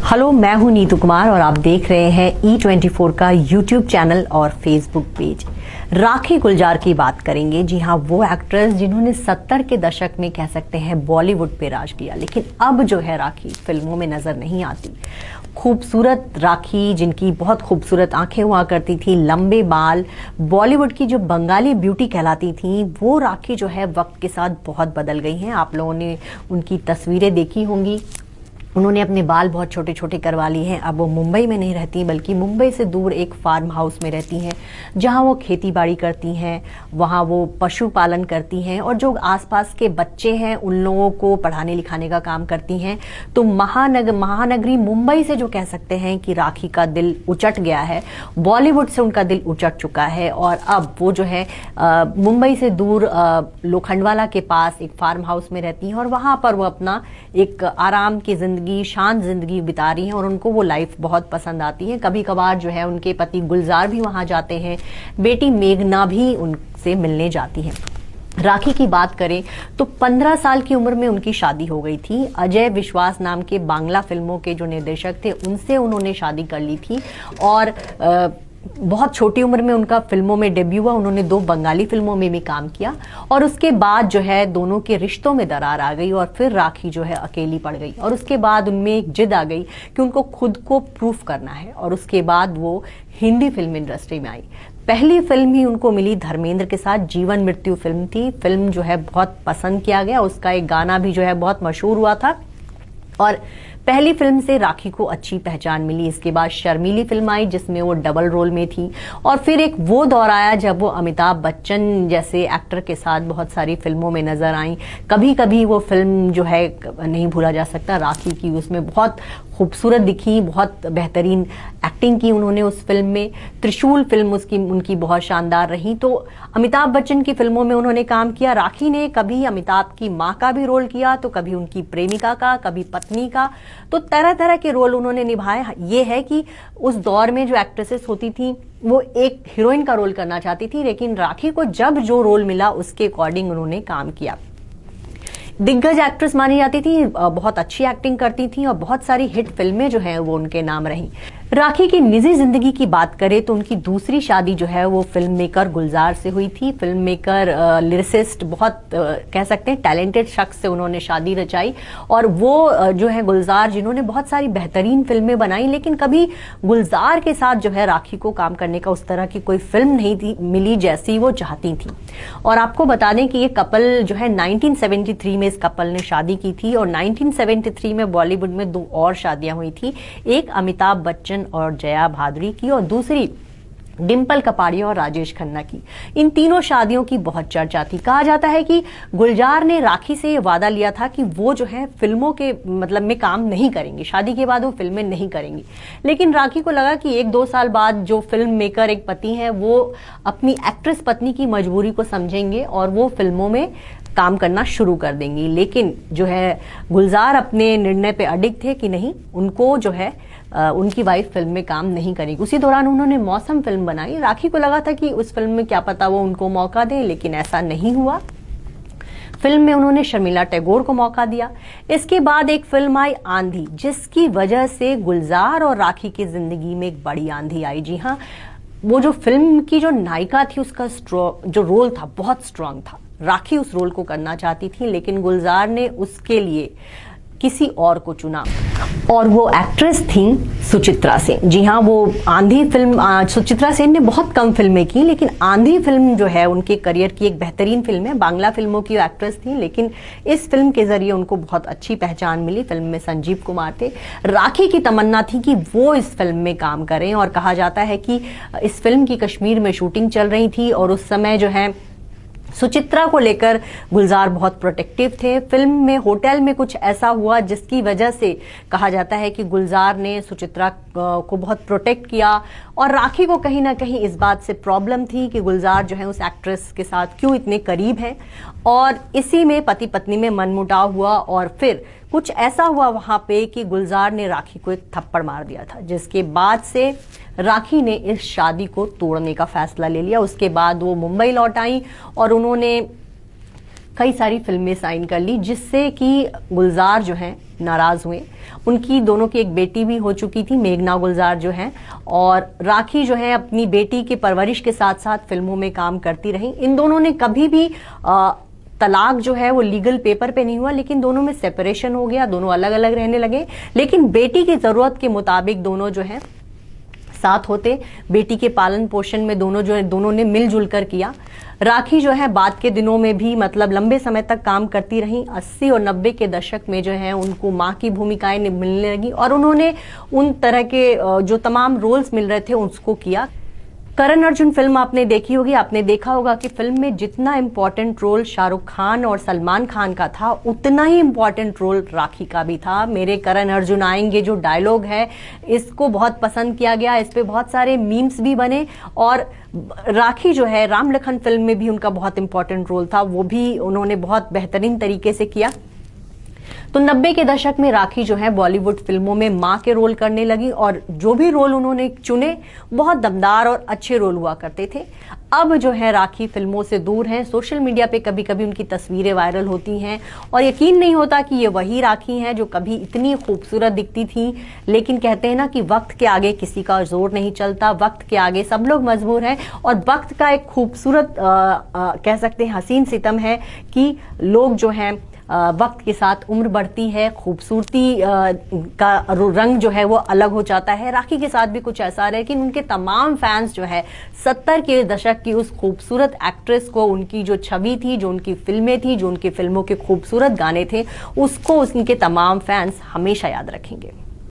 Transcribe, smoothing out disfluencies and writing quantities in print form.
Hello, मैं हूं नीतू कुमार और आप देख रहे हैं E24 का यूट्यूब चैनल और फेसबुक पेज। राखी गुलजार की बात करेंगे। जी हाँ, वो एक्ट्रेस जिन्होंने 70 के दशक में कह सकते हैं बॉलीवुड पे राज किया, लेकिन अब जो है राखी फिल्मों में नजर नहीं आती। खूबसूरत राखी, जिनकी बहुत खूबसूरत आंखें हुआ करती थी, लंबे बाल, बॉलीवुड की जो बंगाली ब्यूटी कहलाती थी, वो राखी जो है वक्त के साथ बहुत बदल गई हैं। आप लोगों ने उनकी तस्वीरें देखी होंगी। उन्होंने अपने बाल बहुत छोटे छोटे करवा लिए हैं। अब वो मुंबई में नहीं रहती, बल्कि मुंबई से दूर एक फार्म हाउस में रहती हैं, जहां वो खेती बाड़ी करती हैं, वहां वो पशुपालन करती हैं और जो आसपास के बच्चे हैं उन लोगों को पढ़ाने लिखाने का काम करती हैं। तो महानगरी मुंबई से जो कह सकते हैं कि राखी का दिल उचट गया है, बॉलीवुड से उनका दिल उचट चुका है और अब वो जो है मुंबई से दूर लोखंडवाला के पास एक फार्म हाउस में रहती हैं और वहां पर वो अपना एक आराम की जिंदगी, शांत जिंदगी बिता रही हैं और उनको वो लाइफ बहुत पसंद आती है। कभी कभार जो है उनके पति गुलजार भी वहां जाते हैं, बेटी मेघना भी उनसे मिलने जाती है। राखी की बात करें तो 15 साल की उम्र में उनकी शादी हो गई थी। अजय विश्वास नाम के बांग्ला फिल्मों के जो निर्देशक थे, उनसे उन्होंने शादी कर ली थी और बहुत छोटी उम्र में उनका फिल्मों में डेब्यू हुआ। उन्होंने 2 बंगाली फिल्मों में भी काम किया और उसके बाद जो है दोनों के रिश्तों में दरार आ गई और फिर राखी जो है अकेली पड़ गई और उसके बाद उनमें एक जिद आ गई कि उनको खुद को प्रूफ करना है और उसके बाद वो हिंदी फिल्म इंडस्ट्री में आई। पहली फिल्म ही उनको मिली धर्मेंद्र के साथ, जीवन मृत्यु फिल्म थी। फिल्म जो है बहुत पसंद किया गया, उसका एक गाना भी जो है बहुत मशहूर हुआ था और पहली फिल्म से राखी को अच्छी पहचान मिली। इसके बाद शर्मीली फिल्म आई जिसमें वो डबल रोल में थी और फिर एक वो दौर आया जब वो अमिताभ बच्चन जैसे एक्टर के साथ बहुत सारी फिल्मों में नजर आई। कभी कभी वो फिल्म जो है नहीं भूला जा सकता, राखी की, उसमें बहुत खूबसूरत दिखी, बहुत बेहतरीन एक्टिंग की उन्होंने उस फिल्म में। त्रिशूल फिल्म उनकी बहुत शानदार रही। तो अमिताभ बच्चन की फिल्मों में उन्होंने काम किया। राखी ने कभी अमिताभ की माँ का भी रोल किया, तो कभी उनकी प्रेमिका का, कभी पत्नी का, तो तरह तरह के रोल उन्होंने निभाए। ये है कि उस दौर में जो एक्ट्रेसेस होती थी वो एक हीरोइन का रोल करना चाहती थी, लेकिन राखी को जब जो रोल मिला उसके अकॉर्डिंग उन्होंने काम किया। दिग्गज एक्ट्रेस मानी जाती थी, बहुत अच्छी एक्टिंग करती थी और बहुत सारी हिट फिल्में जो हैं वो उनके नाम रही। राखी की निजी जिंदगी की बात करें तो उनकी दूसरी शादी जो है वो फिल्म मेकर गुलजार से हुई थी। फिल्म मेकर, लिरिसिस्ट, बहुत कह सकते हैं टैलेंटेड शख्स से उन्होंने शादी रचाई और वो जो है गुलजार, जिन्होंने बहुत सारी बेहतरीन फिल्में बनाई, लेकिन कभी गुलजार के साथ जो है राखी को काम करने का उस तरह की कोई फिल्म नहीं थी मिली जैसी वो चाहती थी। और आपको बता दें कि ये कपल जो है 1973 में इस कपल ने शादी की थी और 1973 में बॉलीवुड में 2 और शादियां हुई थी, एक अमिताभ बच्चन और जया भादुरी की और दूसरी डिंपल कपाड़िया और राजेश खन्ना की। इन तीनों शादियों की बहुत चर्चा थी। कहा जाता है कि गुलजार ने राखी से ये वादा लिया था कि वो जो है फिल्मों के मतलब में काम नहीं करेंगे, शादी के बाद वो फिल्में नहीं करेंगी, लेकिन राखी को लगा कि 1-2 साल बाद जो फिल्म मेकर एक पति है वो अपनी एक्ट्रेस पत्नी की मजबूरी को समझेंगे और वो फिल्मों में काम करना शुरू कर देंगी। लेकिन जो है गुलजार अपने निर्णय पे अडिग थे कि नहीं, उनको जो है उनकी वाइफ फिल्म में काम नहीं करेगी। उसी दौरान उन्होंने मौसम फिल्म बनाई। राखी को लगा था कि उस फिल्म में क्या पता वो उनको मौका दें, लेकिन ऐसा नहीं हुआ। फिल्म में उन्होंने शर्मिला टैगोर को मौका दिया। इसके बाद एक फिल्म आई आंधी, जिसकी वजह से गुलजार और राखी की जिंदगी में एक बड़ी आंधी आई। जी हाँ, वो जो फिल्म की जो नायिका थी उसका जो रोल था बहुत स्ट्रांग था। राखी उस रोल को करना चाहती थी, लेकिन गुलजार ने उसके लिए किसी और को चुना और वो एक्ट्रेस थी सुचित्रा सेन। जी हाँ, वो आंधी फिल्म, सुचित्रा सेन ने बहुत कम फिल्में की, लेकिन आंधी फिल्म जो है उनके करियर की एक बेहतरीन फिल्म है। बांग्ला फिल्मों की एक्ट्रेस थी, लेकिन इस फिल्म के जरिए उनको बहुत अच्छी पहचान मिली। फिल्म में संजीव कुमार थे। राखी की तमन्ना थी कि वो इस फिल्म में काम करें और कहा जाता है कि इस फिल्म की कश्मीर में शूटिंग चल रही थी और उस समय जो है सुचित्रा को लेकर गुलजार बहुत प्रोटेक्टिव थे। फिल्म में होटल में कुछ ऐसा हुआ जिसकी वजह से कहा जाता है कि गुलजार ने सुचित्रा को बहुत प्रोटेक्ट किया और राखी को कहीं ना कहीं इस बात से प्रॉब्लम थी कि गुलजार जो है उस एक्ट्रेस के साथ क्यों इतने करीब हैं और इसी में पति पत्नी में मनमुटाव हुआ और फिर कुछ ऐसा हुआ वहां पे कि गुलजार ने राखी को एक थप्पड़ मार दिया था, जिसके बाद से राखी ने इस शादी को तोड़ने का फैसला ले लिया। उसके बाद वो मुंबई लौट आई और उन्होंने कई सारी फिल्में साइन कर ली, जिससे कि गुलजार जो हैं नाराज हुए। उनकी दोनों की एक बेटी भी हो चुकी थी, मेघना गुलजार जो है, और राखी जो है अपनी बेटी की परवरिश के साथ साथ फिल्मों में काम करती रही। इन दोनों ने कभी भी तलाक जो है वो लीगल पेपर पे नहीं हुआ, लेकिन दोनों में सेपरेशन हो गया, दोनों अलग अलग रहने लगे। लेकिन बेटी की जरूरत के मुताबिक दोनों जो है साथ होते, बेटी के पालन पोषण में दोनों ने मिलजुल कर किया। राखी जो है बाद के दिनों में भी मतलब लंबे समय तक काम करती रही। 80 और 90 के दशक में जो है उनको माँ की भूमिकाएं मिलने लगी और उन्होंने उन तरह के जो तमाम रोल्स मिल रहे थे उसको किया। करण अर्जुन फिल्म आपने देखी होगी, आपने देखा होगा कि फिल्म में जितना इंपॉर्टेंट रोल शाहरुख खान और सलमान खान का था, उतना ही इंपॉर्टेंट रोल राखी का भी था। मेरे करण अर्जुन आएंगे जो डायलॉग है, इसको बहुत पसंद किया गया, इस पे बहुत सारे मीम्स भी बने। और राखी जो है राम लखन फिल्म में भी उनका बहुत इंपॉर्टेंट रोल था, वो भी उन्होंने बहुत बेहतरीन तरीके से किया। तो 90 के दशक में राखी जो है बॉलीवुड फिल्मों में मां के रोल करने लगी और जो भी रोल उन्होंने चुने बहुत दमदार और अच्छे रोल हुआ करते थे। अब जो है राखी फिल्मों से दूर हैं, सोशल मीडिया पे कभी कभी उनकी तस्वीरें वायरल होती हैं और यकीन नहीं होता कि ये वही राखी हैं जो कभी इतनी खूबसूरत दिखती थी। लेकिन कहते हैं ना कि वक्त के आगे किसी का जोर नहीं चलता, वक्त के आगे सब लोग मजबूर हैं। और वक्त का एक खूबसूरत कह सकते हैं हसीन सितम है कि लोग जो हैं वक्त के साथ उम्र बढ़ती है, खूबसूरती का रंग जो है वो अलग हो जाता है। राखी के साथ भी कुछ ऐसा है, लेकिन उनके तमाम फैंस जो है 70 के दशक की उस खूबसूरत एक्ट्रेस को, उनकी जो छवि थी, जो उनकी फिल्में थी, जो उनकी फिल्मों के खूबसूरत गाने थे, उसको उनके तमाम फैंस हमेशा याद रखेंगे।